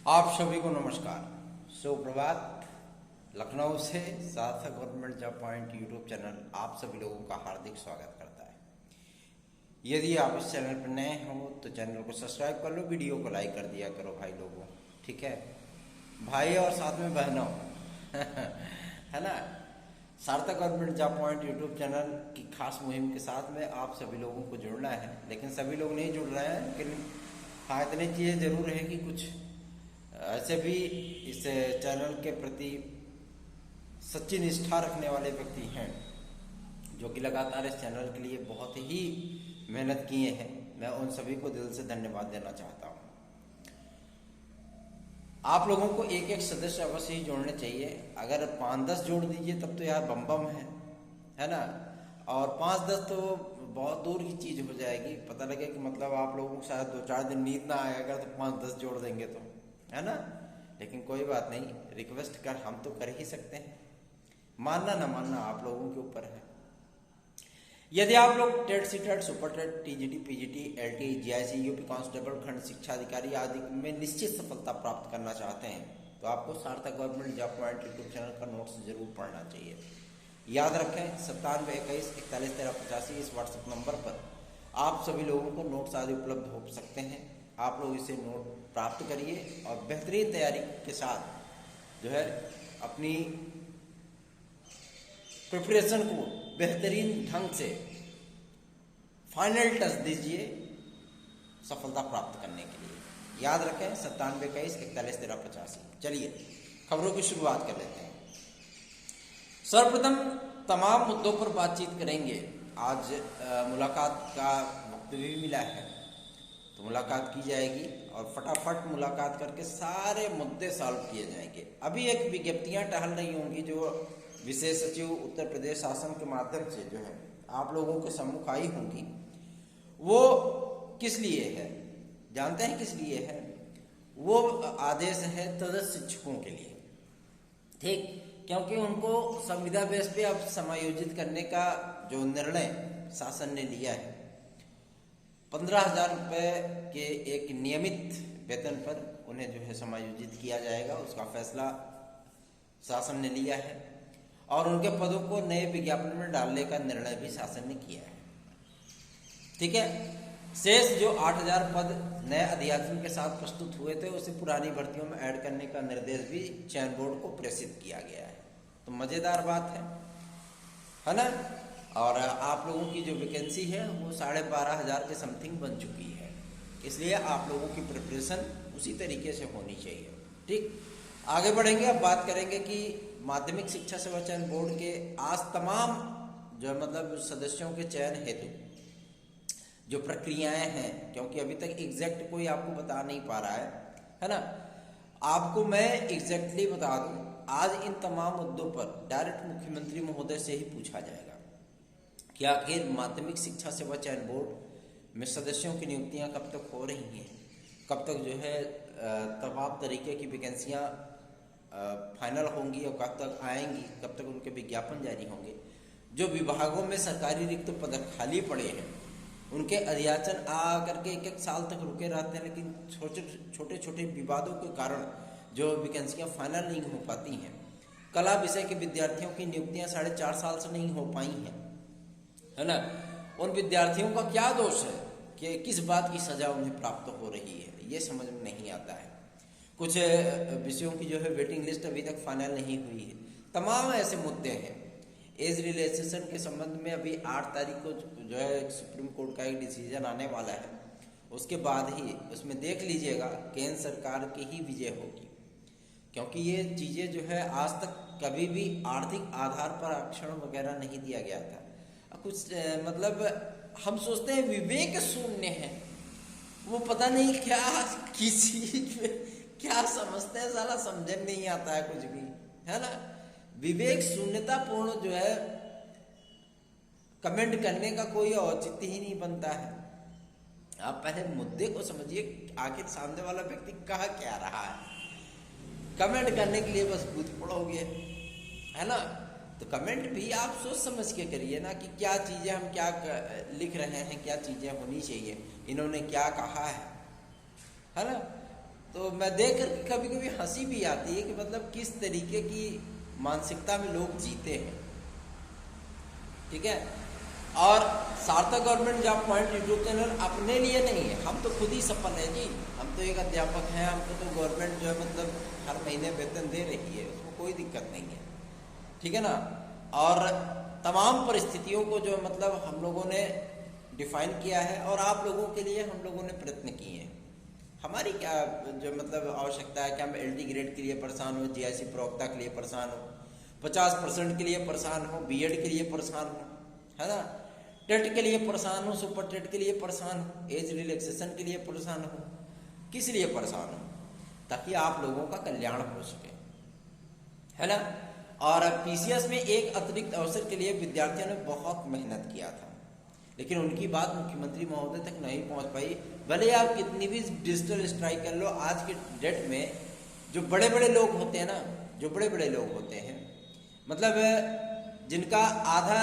आप सभी को नमस्कार, सुप्रभात। लखनऊ से सार्थक government job point YouTube channel आप सभी लोगों का हार्दिक स्वागत करता है। यदि आप इस चैनल पर नए हो तो चैनल को सब्सक्राइब कर लो, वीडियो को लाइक कर दिया करो भाई लोगों, ठीक है भाई, और साथ में बहनों है ना। सार्थक government job point YouTube channel की खास मुहिम के साथ में आप सभी लोगों को जुड़ना है, लेकिन सभी लोग नहीं जुड़ रहे हैं। लेकिन हाँ, इतनी चीज़ें ज़रूर है कि कुछ ऐसे भी इस चैनल के प्रति सच्ची निष्ठा रखने वाले व्यक्ति हैं जो कि लगातार इस चैनल के लिए बहुत ही मेहनत किए हैं। मैं उन सभी को दिल से धन्यवाद देना चाहता हूं। आप लोगों को एक एक सदस्य अवश्य ही जोड़ने चाहिए। अगर 5-10 जोड़ दीजिए तब तो यार बम बम है ना। और 5-10 तो बहुत दूर की चीज़ हो जाएगी। पता लगे कि मतलब आप लोगों को शायद 2-4 दिन नींद ना आएगा तो 5-10 जोड़ देंगे तो, है ना। लेकिन कोई बात नहीं, रिक्वेस्ट कर हम तो कर ही सकते हैं, मानना ना मानना आप लोगों के ऊपर है। यदि आप लोग TET, CTET, super TET, TGT, PGT, LT, GIC, UP constable, खंड शिक्षा अधिकारी आदि में निश्चित सफलता प्राप्त करना चाहते हैं तो आपको सार्थक government job point YouTube channel का नोट्स जरूर पढ़ना चाहिए। याद रखें 9721411385 इस व्हाट्सएप नंबर पर आप सभी लोगों को नोट्स आदि उपलब्ध हो सकते हैं। आप लोग इसे नोट प्राप्त करिए और बेहतरीन तैयारी के साथ जो है अपनी प्रिपरेशन को बेहतरीन ढंग से फाइनल टच दीजिए सफलता प्राप्त करने के लिए। याद रखें 9721411385। चलिए खबरों की शुरुआत कर लेते हैं। सर्वप्रथम तमाम मुद्दों पर बातचीत करेंगे। आज मुलाकात का वक्त भी मिला है तो मुलाकात की जाएगी और फटाफट मुलाकात करके सारे मुद्दे सॉल्व किए जाएंगे। अभी एक विज्ञप्तियां टहल रही होंगी जो विशेष सचिव उत्तर प्रदेश शासन के माध्यम से जो है आप लोगों के सम्मुख आई होंगी। वो किस लिए है जानते हैं? किस लिए है? वो आदेश है तदस्थ शिक्षकों के लिए, ठीक, क्योंकि उनको संविदा बेस पे अब समायोजित करने का जो निर्णय शासन ने लिया है, 15,000 रुपये के एक नियमित वेतन पर उन्हें जो है समायोजित किया जाएगा। उसका फैसला शासन ने लिया है और उनके पदों को नए विज्ञापन में डालने का निर्णय भी शासन ने किया है, ठीक है। शेष जो 8,000 पद नए अधियाचन के साथ प्रस्तुत हुए थे उसे पुरानी भर्तियों में ऐड करने का निर्देश भी चयन बोर्ड को प्रेषित किया गया है। तो मजेदार बात है ना। और आप लोगों की जो वैकेंसी है वो 12,500 के समथिंग बन चुकी है, इसलिए आप लोगों की प्रिपरेशन उसी तरीके से होनी चाहिए, ठीक। आगे बढ़ेंगे, अब बात करेंगे कि माध्यमिक शिक्षा सेवा चयन बोर्ड के आज तमाम जो मतलब सदस्यों के चयन हेतु जो प्रक्रियाएं हैं, क्योंकि अभी तक एग्जैक्ट कोई आपको बता नहीं पा रहा है ना। आपको मैं एग्जैक्टली बता दूं, आज इन तमाम मुद्दों पर डायरेक्ट मुख्यमंत्री महोदय से ही पूछा जाएगा कि आखिर माध्यमिक शिक्षा सेवा चयन बोर्ड में सदस्यों की नियुक्तियां कब तक हो रही हैं, कब तक जो है तमाम तरीके की वैकेंसियां फाइनल होंगी और कब तक आएंगी, कब तक उनके विज्ञापन जारी होंगे। जो विभागों में सरकारी रिक्त पद खाली पड़े हैं उनके अधियाचन आ करके 1-1 साल तक रुके रहते हैं, लेकिन छोटे छोटे विवादों के कारण जो वैकेंसियां फाइनल नहीं हो पाती हैं। कला विषय के विद्यार्थियों की नियुक्तियां 4.5 साल से नहीं हो पाई हैं, है ना। उन विद्यार्थियों का क्या दोष है कि किस बात की सजा उन्हें प्राप्त हो रही है, ये समझ में नहीं आता है। कुछ विषयों की जो है वेटिंग लिस्ट अभी तक फाइनल नहीं हुई है। तमाम ऐसे मुद्दे हैं। एज रिलैक्सेशन के संबंध में अभी 8 तारीख को जो है सुप्रीम कोर्ट का एक डिसीजन आने वाला है, उसके बाद ही उसमें देख लीजिएगा केंद्र सरकार की ही विजय होगी, क्योंकि ये चीज़ें जो है आज तक कभी भी आर्थिक आधार पर आरक्षण वगैरह नहीं दिया गया था। कुछ मतलब हम सोचते हैं विवेक शून्य है, वो पता नहीं क्या किसी क्या समझते हैं, साला समझ नहीं आता है कुछ भी, है ना। विवेक शून्यता पूर्ण जो है कमेंट करने का कोई औचित्य ही नहीं बनता है। आप पहले मुद्दे को समझिए, आखिर सामने वाला व्यक्ति कह क्या रहा है। कमेंट करने के लिए बस कूद पड़ोगे, है ना। तो कमेंट भी आप सोच समझ के करिए ना कि क्या चीज़ें हम क्या लिख रहे हैं, क्या चीज़ें होनी चाहिए, इन्होंने क्या कहा है ना। तो मैं देख कर कभी कभी हंसी भी आती है कि मतलब किस तरीके की मानसिकता में लोग जीते हैं। ठीक है, और सार्थक government job point YouTube channel अपने लिए नहीं है, हम तो खुद ही सफल है जी। हम तो एक अध्यापक हैं, हमको तो गवर्नमेंट जो है मतलब हर महीने वेतन दे रही है, उसमें कोई दिक्कत नहीं है। ठीक है ना, और तमाम परिस्थितियों को जो मतलब हम लोगों ने डिफाइन किया है और आप लोगों के लिए हम लोगों ने प्रयत्न किए हैं। हमारी क्या जो मतलब आवश्यकता है कि हम LD ग्रेड के लिए परेशान हो, GIC प्रवक्ता के लिए परेशान हो, 50% के लिए परेशान हो, BEd के लिए परेशान हो, है ना, टेट के लिए परेशान हो, सुपर टेट के लिए परेशान हो, एज रिलैक्सेशन के लिए परेशान हो। किस लिए परेशान हो? ताकि आप लोगों का कल्याण हो सके, है ना। और PCS में एक अतिरिक्त अवसर के लिए विद्यार्थियों ने बहुत मेहनत किया था, लेकिन उनकी बात मुख्यमंत्री महोदय तक नहीं पहुंच पाई। भले आप कितनी भी डिजिटल स्ट्राइक कर लो, आज के डेट में जो बड़े बड़े लोग होते हैं ना, जो बड़े बड़े लोग होते हैं मतलब जिनका आधा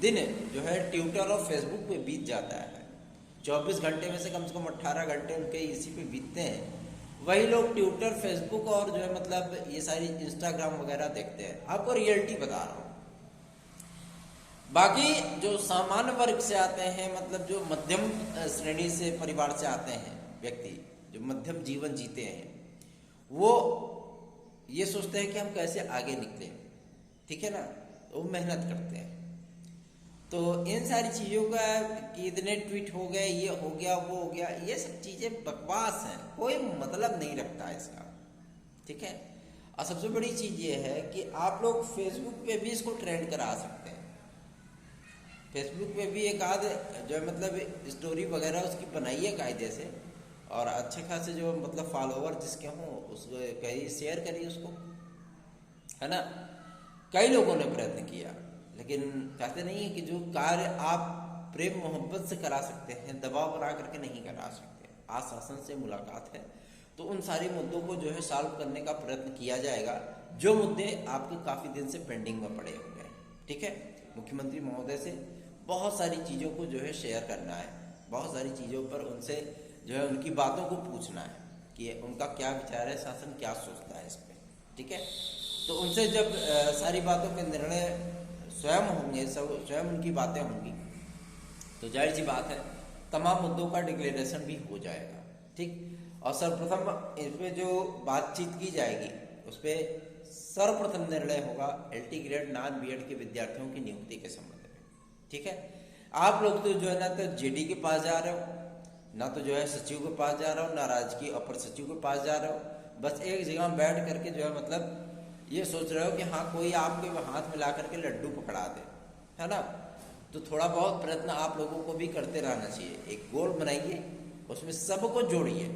दिन जो है ट्विटर और फेसबुक पे बीत जाता है, 24 घंटे में से कम 18 घंटे उनके इसी पे बीतते हैं, वही लोग ट्विटर, फेसबुक और जो है मतलब ये सारी इंस्टाग्राम वगैरह देखते हैं। आपको रियलिटी बता रहा हूँ। बाकी जो सामान्य वर्ग से आते हैं, मतलब जो मध्यम श्रेणी से परिवार से आते हैं व्यक्ति, जो मध्यम जीवन जीते हैं, वो ये सोचते हैं कि हम कैसे आगे निकले। ठीक है ना, तो वो मेहनत करते हैं। तो इन सारी चीज़ों का कि इतने ट्वीट हो गए, ये हो गया, वो हो गया, ये सब चीज़ें बकवास हैं, कोई मतलब नहीं रखता इसका। ठीक है, और सबसे बड़ी चीज़ ये है कि आप लोग फेसबुक पे भी इसको ट्रेंड करा सकते हैं। फेसबुक पे भी एक आध जो है मतलब स्टोरी वगैरह उसकी बनाइए कायदे से, और अच्छे खासे जो मतलब फॉलोवर जिसके हों उसको कहीं शेयर करिए उसको, है ना। कई लोगों ने प्रयत्न किया, लेकिन कहते नहीं है कि जो कार्य आप प्रेम मोहब्बत से करा सकते हैं, दबाव बना करके नहीं करा सकते। आज शासन से मुलाकात है तो उन सारे मुद्दों को जो है सॉल्व करने का प्रयत्न किया जाएगा, जो मुद्दे आपके काफ़ी दिन से पेंडिंग में पड़े हुए हैं। ठीक है, मुख्यमंत्री महोदय से बहुत सारी चीज़ों को जो है शेयर करना है, बहुत सारी चीज़ों पर उनसे जो है उनकी बातों को पूछना है कि उनका क्या विचार है, शासन क्या सोचता है इस पर। ठीक है, तो उनसे जब सारी बातों के निर्णय स्वयं होंगे, सब स्वयं उनकी बातें होंगी, तो जाहिर सी बात है तमाम मुद्दों का डिक्लेरेशन भी हो जाएगा। ठीक, और सर्वप्रथम इसमें जो बातचीत की जाएगी उस पर सर्वप्रथम निर्णय होगा LT ग्रेड नॉन BEd के विद्यार्थियों की नियुक्ति के संबंध में। ठीक है, आप लोग तो जो है ना तो JD के पास जा रहे हो, ना तो जो है सचिव के पास जा रहे हो, ना राजकीय अपर सचिव के पास जा रहे हो, बस एक जगह बैठ करके जो है मतलब ये सोच रहे हो कि हाँ कोई आपके हाथ में ला करके लड्डू पकड़ा दे, है ना। तो थोड़ा बहुत प्रयत्न आप लोगों को भी करते रहना चाहिए। एक गोल बनाइए, उसमें सबको जोड़िए,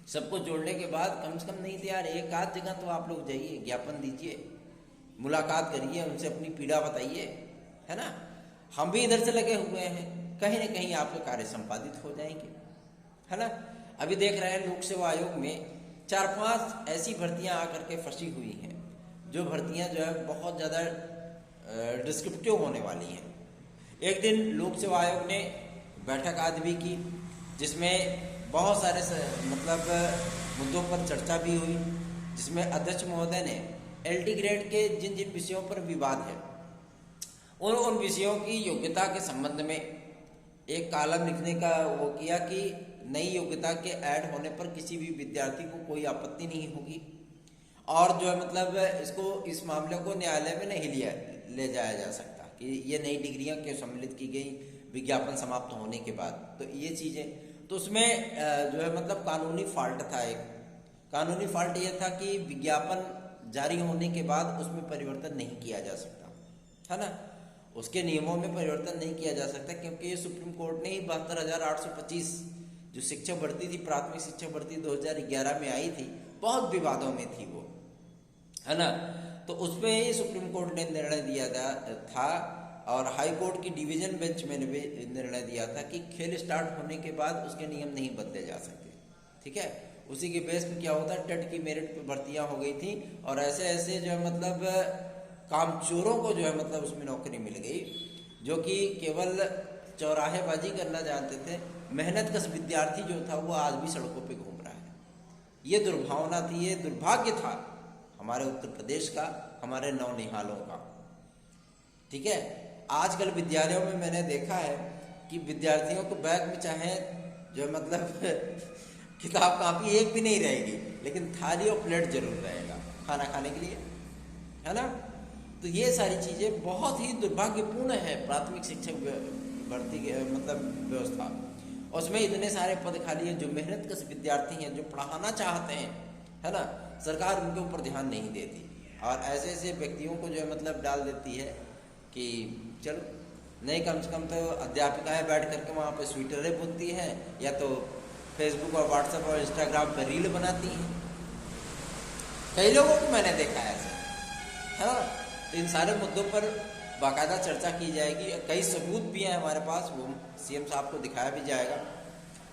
सबको जोड़ने के बाद कम से कम नहीं तो यार एक आध जगह तो आप लोग जाइए, ज्ञापन दीजिए, मुलाकात करिए, उनसे अपनी पीड़ा बताइए, है ना। हम भी इधर से लगे हुए हैं, कहीं ना कहीं आपके कार्य संपादित हो जाएंगे, है ना। अभी देख रहे हैं लोक सेवा आयोग में 4-5 ऐसी भर्तियां आकर के फंसी हुई हैं, जो भर्तियां जो है बहुत ज़्यादा डिस्क्रिप्टिव होने वाली हैं। एक दिन लोक सेवा आयोग ने बैठक आदि भी की, जिसमें बहुत सारे मतलब मुद्दों पर चर्चा भी हुई, जिसमें अध्यक्ष महोदय ने LT ग्रेड के जिन जिन विषयों पर विवाद है उन विषयों की योग्यता के संबंध में एक कॉलम लिखने का वो किया कि नई योग्यता के ऐड होने पर किसी भी विद्यार्थी को कोई आपत्ति नहीं होगी, और जो है मतलब इस मामले को न्यायालय में नहीं ले जाया जा सकता कि ये नई डिग्रियां क्यों सम्मिलित की गई विज्ञापन समाप्त होने के बाद। तो ये चीज़ें तो उसमें जो है मतलब कानूनी फॉल्ट था। एक कानूनी फॉल्ट ये था कि विज्ञापन जारी होने के बाद उसमें परिवर्तन नहीं किया जा सकता, है ना। उसके नियमों में परिवर्तन नहीं किया जा सकता, क्योंकि ये सुप्रीम कोर्ट ने ही 72,825 जो शिक्षक भर्ती थी, प्राथमिक शिक्षक भर्ती 2011 में आई थी, बहुत विवादों में थी वो, है ना। तो उस पर ही सुप्रीम कोर्ट ने निर्णय दिया था और हाई कोर्ट की डिवीजन बेंच में भी निर्णय दिया था कि खेल स्टार्ट होने के बाद उसके नियम नहीं बदले जा सकते। ठीक है, उसी के बेस पे क्या होता है, टेट की मेरिट पे भर्तियां हो गई थी, और ऐसे ऐसे जो है मतलब कामचोरों को जो है मतलब उसमें नौकरी मिल गई, जो कि केवल चौराहेबाजी करना जानते थे। मेहनत कश विद्यार्थी जो था वो आज भी सड़कों पे घूम रहा है। ये दुर्भावना थी, ये दुर्भाग्य था हमारे उत्तर प्रदेश का, हमारे नौनिहालों का। ठीक है, आजकल विद्यालयों में मैंने देखा है कि विद्यार्थियों को बैग में चाहे जो मतलब किताब कापी एक भी नहीं रहेगी, लेकिन थाली और प्लेट जरूर रहेगा खाना खाने के लिए, है ना। तो ये सारी चीज़ें बहुत ही दुर्भाग्यपूर्ण है प्राथमिक शिक्षक भर्ती के मतलब व्यवस्था। उसमें इतने सारे पद खाली हैं, जो मेहनत कश विद्यार्थी हैं, जो पढ़ाना चाहते हैं, है ना, सरकार उनके ऊपर ध्यान नहीं देती और ऐसे ऐसे व्यक्तियों को जो है मतलब डाल देती है कि चलो नहीं, कम से कम तो अध्यापिकाएं बैठ करके वहाँ पे स्वेटरें बुनती हैं या तो फेसबुक और व्हाट्सएप और इंस्टाग्राम पर रील बनाती हैं। कई लोगों को मैंने देखा है ऐसे, है ना। तो इन सारे मुद्दों पर बाकायदा चर्चा की जाएगी, कई सबूत भी हैं हमारे पास, वो सीएम साहब को दिखाया भी जाएगा,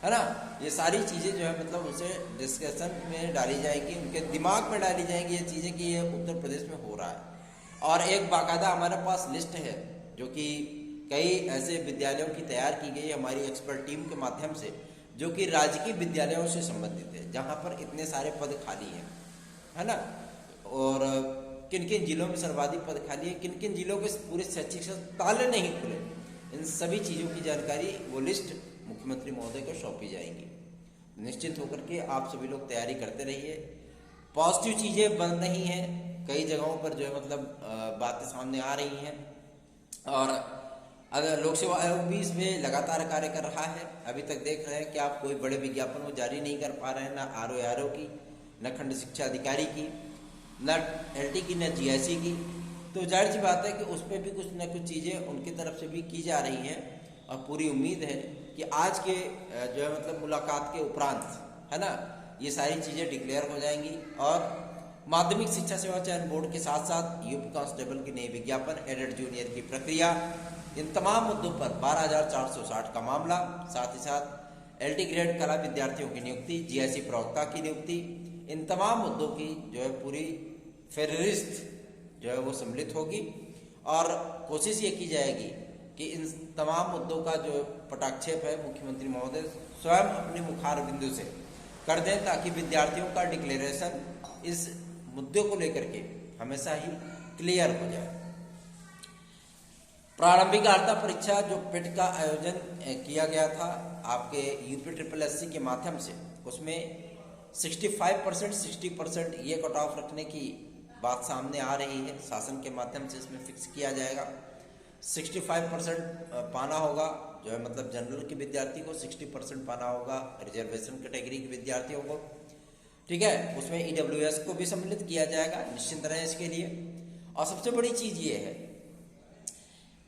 है ना। ये सारी चीज़ें जो है मतलब उनसे डिस्कशन में डाली जाएगी, उनके दिमाग में डाली जाएंगी ये चीज़ें कि ये उत्तर प्रदेश में हो रहा है। और एक बाकायदा हमारे पास लिस्ट है जो कि कई ऐसे विद्यालयों की तैयार की गई हमारी एक्सपर्ट टीम के माध्यम से, जो कि राजकीय विद्यालयों से संबंधित है, जहाँ पर इतने सारे पद खाली हैं, है ना। और किन किन जिलों में सर्वाधिक पद खाली है, किन किन जिलों के पूरे शैक्षिक ताले नहीं खुले, इन सभी चीज़ों की जानकारी वो लिस्ट मुख्यमंत्री महोदय को सौंपी जाएगी। निश्चित होकर के आप सभी लोग तैयारी करते रहिए। पॉजिटिव चीज़ें बन रही हैं, कई जगहों पर जो है मतलब बातें सामने आ रही हैं और अगर लोक सेवा आयोग भी इसमें लगातार कार्य कर रहा है। अभी तक देख रहे हैं कि आप कोई बड़े विज्ञापन वो जारी नहीं कर पा रहे हैं, ना आरओ की, न खंड शिक्षा अधिकारी की, न एलटी की, न जीआईसी की। तो जाहिर सी बात है कि उस पर भी कुछ न कुछ चीज़ें उनकी तरफ से भी की जा रही हैं और पूरी उम्मीद है कि आज के जो है मतलब मुलाकात के उपरांत, है ना, ये सारी चीज़ें डिक्लेयर हो जाएंगी और माध्यमिक शिक्षा सेवा चयन बोर्ड के साथ साथ यूपी कांस्टेबल की नई विज्ञापन, एडेड जूनियर की प्रक्रिया, इन तमाम मुद्दों पर 12,460 का मामला, साथ ही साथ एलटी ग्रेड कला विद्यार्थियों की नियुक्ति, जीआईसी प्रवक्ता की नियुक्ति, इन तमाम मुद्दों की जो है पूरी फेहरिस्त जो है वो सम्मिलित होगी और कोशिश ये की जाएगी कि इन तमाम मुद्दों का जो पटाक्षेप है मुख्यमंत्री महोदय स्वयं अपने मुखार बिंदु से कर दें, ताकि विद्यार्थियों का डिक्लेरेशन इस मुद्दे को लेकर के हमेशा ही क्लियर हो जाए। प्रारंभिक अर्हता परीक्षा जो पेट का आयोजन किया गया था आपके यूपी SSSC के माध्यम से, उसमें 65% 60% ये कट ऑफ रखने की बात सामने आ रही है। शासन के माध्यम से इसमें फिक्स किया जाएगा। 65% पाना होगा जो है मतलब जनरल के विद्यार्थी को, 60% पाना होगा रिजर्वेशन कैटेगरी के विद्यार्थियों को। ठीक है, उसमें EWS को भी सम्मिलित किया जाएगा, निश्चिंत रहें इसके लिए। और सबसे बड़ी चीज़ ये है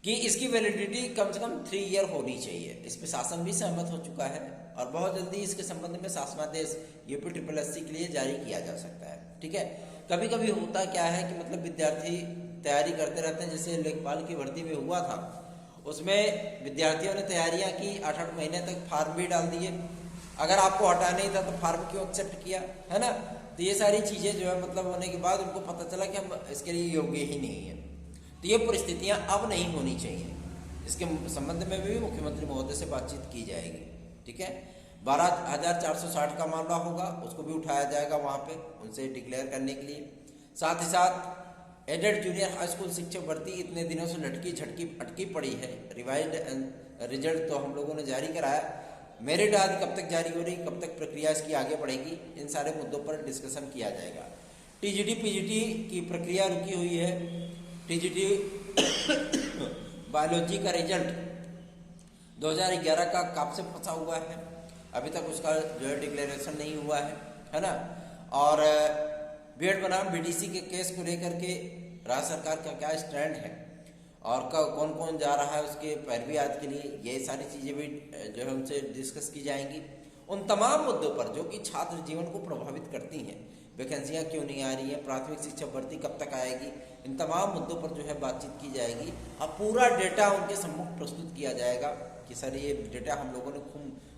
कि इसकी वैलिडिटी कम से कम 3 ईयर होनी चाहिए। इस पर शासन भी सहमत हो चुका है और बहुत जल्दी इसके संबंध में शासनादेश यूपी SSSC के लिए जारी किया जा सकता है। ठीक है, कभी कभी होता क्या है कि मतलब विद्यार्थी तैयारी करते रहते हैं, जैसे लेखपाल की भर्ती में हुआ था, उसमें विद्यार्थियों ने तैयारियां की, 8-8 महीने तक फार्म भी डाल दिए, अगर आपको हटाना नहीं था तो फार्म क्यों एक्सेप्ट किया, है ना। तो ये सारी चीज़ें जो है मतलब होने के बाद उनको पता चला कि हम इसके लिए योग्य ही नहीं है। तो ये परिस्थितियां अब नहीं होनी चाहिए। इसके संबंध में भी मुख्यमंत्री महोदय से बातचीत की जाएगी। ठीक है, 12,460 का मामला होगा, उसको भी उठाया जाएगा वहाँ पे उनसे डिक्लेयर करने के लिए। साथ ही साथ एडेड जूनियर हाई स्कूल शिक्षक भर्ती इतने दिनों से लटकी झटकी अटकी पड़ी है। रिवाइज्ड रिजल्ट तो हम लोगों ने जारी कराया, मेरिट आदि कब तक जारी हो रही, कब तक प्रक्रिया इसकी आगे बढ़ेगी, इन सारे मुद्दों पर डिस्कशन किया जाएगा। TGT PGT की प्रक्रिया रुकी हुई है। TGT बायोलॉजी का रिजल्ट 2011 का कब से फंसा हुआ है, अभी तक उसका जो है डिक्लेरेशन नहीं हुआ है ना। और बीएड बनाम BDC के केस को लेकर के राज्य सरकार का क्या स्टैंड है और कौन कौन जा रहा है उसके पैरवी आदि के लिए, ये सारी चीज़ें भी जो है उनसे डिस्कस की जाएंगी। उन तमाम मुद्दों पर जो कि छात्र जीवन को प्रभावित करती हैं, वैकेंसियाँ क्यों नहीं आ रही हैं, प्राथमिक शिक्षा भर्ती कब तक आएगी, इन तमाम मुद्दों पर जो है बातचीत की जाएगी और पूरा डेटा उनके सम्मुख प्रस्तुत किया जाएगा कि सर ये डेटा हम लोगों ने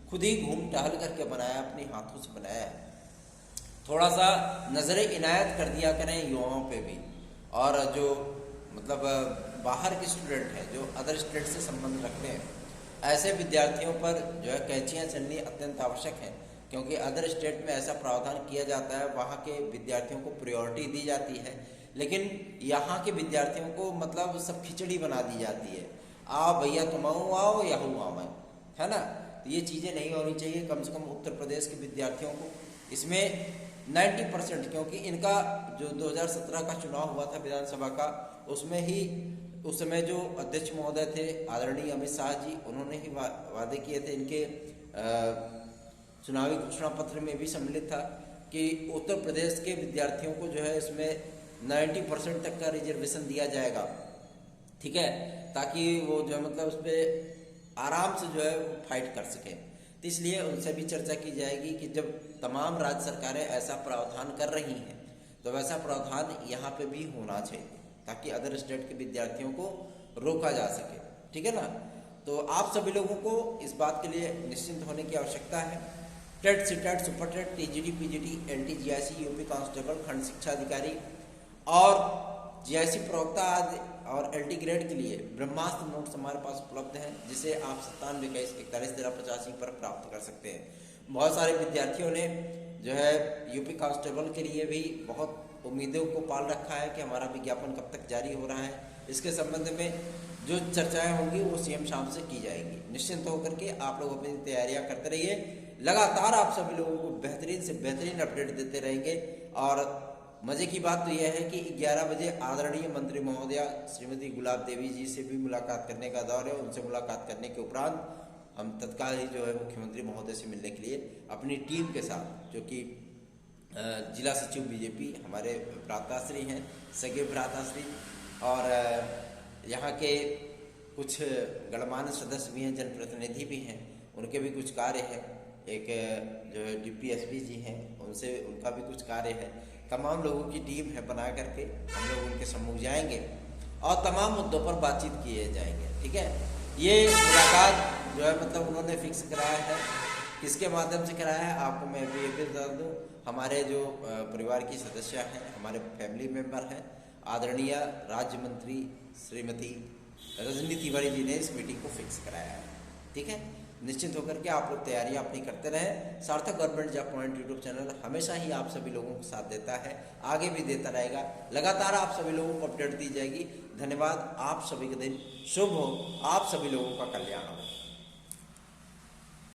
खुद ही घूम टहल करके बनाया, अपने हाथों से बनाया है। थोड़ा सा नज़रें इनायत कर दिया करें युवाओं पे भी, और जो मतलब बाहर के स्टूडेंट हैं जो अदर स्टेट से संबंध रखते हैं, ऐसे विद्यार्थियों पर जो है कैंचियाँ चलनी अत्यंत आवश्यक है, क्योंकि अदर स्टेट में ऐसा प्रावधान किया जाता है, वहाँ के विद्यार्थियों को प्रायोरिटी दी जाती है, लेकिन यहाँ के विद्यार्थियों को मतलब सब खिचड़ी बना दी जाती है, आओ भैया तुम आओ या हूँ आओ, है ना। तो ये चीज़ें नहीं होनी चाहिए। कम से कम उत्तर प्रदेश के विद्यार्थियों को इसमें 90%, क्योंकि इनका जो 2017 का चुनाव हुआ था विधानसभा का, उसमें ही उस समय जो अध्यक्ष महोदय थे आदरणीय अमित शाह जी, उन्होंने ही वादे किए थे, इनके चुनावी घोषणा पत्र में भी सम्मिलित था कि उत्तर प्रदेश के विद्यार्थियों को जो है इसमें 90% तक का रिजर्वेशन दिया जाएगा, ठीक है, ताकि वो जो है मतलब उस पर आराम से जो है फाइट कर सकें। तो इसलिए उनसे भी चर्चा की जाएगी कि जब तमाम राज्य सरकारें ऐसा प्रावधान कर रही हैं तो वैसा प्रावधान यहाँ पे भी होना चाहिए, ताकि अदर स्टेट के विद्यार्थियों को रोका जा सके, ठीक है ना। तो आप सभी लोगों को इस बात के लिए निश्चिंत होने की आवश्यकता है। TET, CTET, super TET, TGT, PGT, LT, GIC, UP constable, खंड शिक्षा अधिकारी और जीआईसी प्रवक्ता आदि और एलटी ग्रेड के लिए ब्रह्मास्त्र नोट्स हमारे पास उपलब्ध हैं, जिसे आप 9721411385 पर प्राप्त कर सकते हैं। बहुत सारे विद्यार्थियों ने जो है यूपी कांस्टेबल के लिए भी बहुत उम्मीदों को पाल रखा है कि हमारा विज्ञापन कब तक जारी हो रहा है। इसके संबंध में जो चर्चाएं होंगी वो सीएम शाम से की जाएंगी। निश्चिंत होकर के आप लोग अपनी तैयारियां करते रहिए। लगातार आप सभी लोगों को बेहतरीन से बेहतरीन अपडेट देते रहेंगे। और मजे की बात तो यह है कि 11 बजे आदरणीय मंत्री महोदया श्रीमती गुलाब देवी जी से भी मुलाकात करने का दौर है। उनसे मुलाकात करने के उपरांत हम तत्काल ही जो है मुख्यमंत्री महोदय से मिलने के लिए अपनी टीम के साथ, जो कि जिला सचिव बीजेपी हमारे भ्राताश्री हैं, सगे भ्राताश्री, और यहाँ के कुछ गणमान्य सदस्य भी हैं, जनप्रतिनिधि भी हैं, उनके भी कुछ कार्य हैं। एक जो है डीपीएसपी जी हैं, उनसे उनका भी कुछ कार्य है। तमाम लोगों की टीम है बना करके हम लोग उनके सम्मुख जाएंगे और तमाम मुद्दों पर बातचीत किए जाएंगे, ठीक है। ये मुलाकात जो है मतलब उन्होंने फिक्स कराया है। किसके माध्यम से कराया है आपको मैं भी ये भी बता दूँ। हमारे जो परिवार की सदस्य हैं, हमारे फैमिली मेम्बर हैं, आदरणीय राज्य मंत्री श्रीमती रजनी तिवारी जी ने इस मीटिंग को फिक्स कराया है, ठीक है। निश्चिंत होकर के आप लोग तैयारियां अपनी करते रहें। सार्थक government job point YouTube channel हमेशा ही आप सभी लोगों को साथ देता है, आगे भी देता रहेगा। लगातार आप सभी लोगों को अपडेट दी जाएगी। धन्यवाद। आप सभी का दिन शुभ हो, आप सभी लोगों का कल्याण हो।